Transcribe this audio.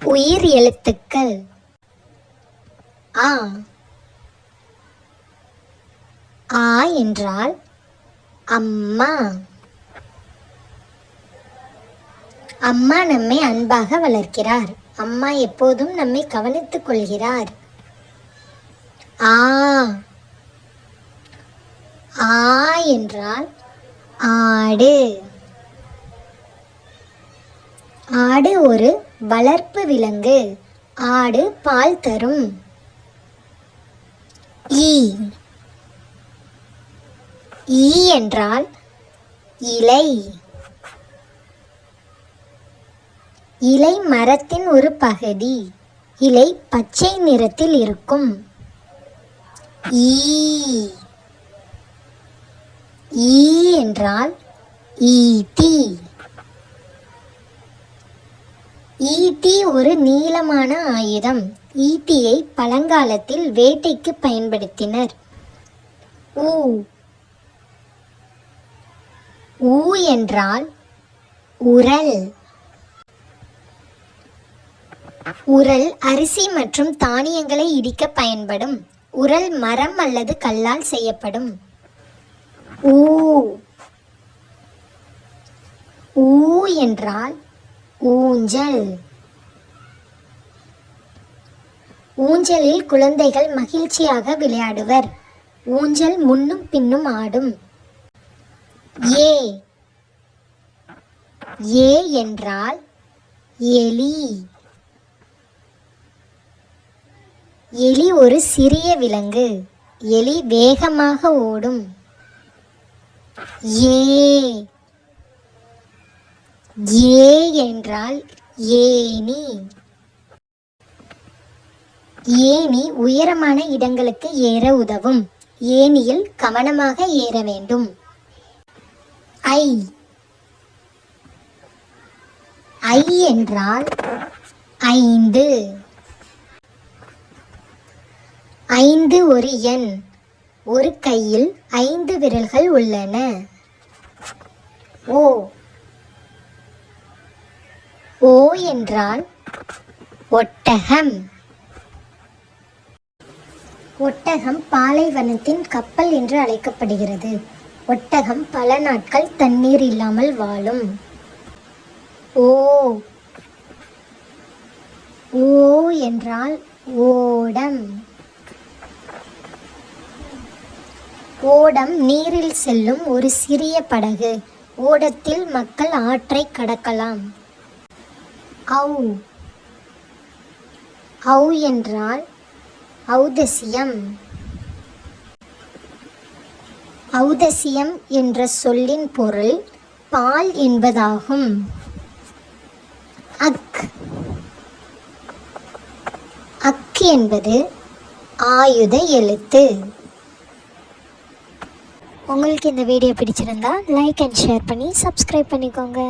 உயிர் எழுத்துக்கள் ஆ. ஆ என்றால் அம்மா. அம்மா நம்மை அன்பாக வளர்க்கிறார். அம்மா எப்போதும் நம்மை கவனித்துக் கொள்கிறார். ஆ. ஆ என்றால் ஆடு. ஆடு ஒரு வளர்ப்பு விலங்கு. ஆடு பால் தரும். ஈ. ஈ என்றால் இலை. இலை மரத்தின் ஒரு பகுதி. இலை பச்சை நிறத்தில் இருக்கும். ஈ. ஈ என்றால் ஈட்டி. ஈட்டி ஒரு நீளமான ஆயுதம். ஈட்டியை பழங்காலத்தில் வேட்டைக்கு பயன்படுத்தினர். ஊ. ஊ என்றால் உரல். உரல் அரிசி மற்றும் தானியங்களை இடிக்க பயன்படும். உரல் மரம் அல்லது கல்லால் செய்யப்படும். ஊ. ஊ என்றால் ஊஞ்சல். ஊஞ்சலில் குழந்தைகள் மகிழ்ச்சியாக விளையாடுவர். ஊஞ்சல் முன்னும் பின்னும் ஆடும். ஏ. ஏ என்றால் எலி. எலி ஒரு சிறிய விலங்கு. எலி வேகமாக ஓடும். ஏ. ஏ என்றால் ஏணி. ஏணி உயரமான இடங்களுக்கு ஏற உதவும். ஏணியில் கவனமாக ஏற வேண்டும். ஐ. ஐ என்றால் ஐந்து. ஐந்து ஒரு எண். ஒரு கையில் 5 விரல்கள் உள்ளன. ஓ. ஓ என்றால் ஒட்டகம். ஒட்டகம் பாலைவனத்தின் கப்பல் என்று அழைக்கப்படுகிறது. ஒட்டகம் பல நாட்கள் தண்ணீர் இல்லாமல் வாழும். ஓ. ஓ என்றால் ஓடம். ஓடம் நீரில் செல்லும் ஒரு சிறிய படகு. ஓடத்தில் மக்கள் ஆற்றை கடக்கலாம். ஔ. ஔ என்றால் ஔதசியம். ஔதசியம் என்ற சொல்லின் பொருள் பால் என்பதாகும். அக். அக் என்பது ஆயுத எழுத்து. உங்களுக்கு இந்த வீடியோ பிடிச்சிருந்தா லைக் அண்ட் ஷேர் பண்ணி சப்ஸ்கிரைப் பண்ணிக்கோங்க.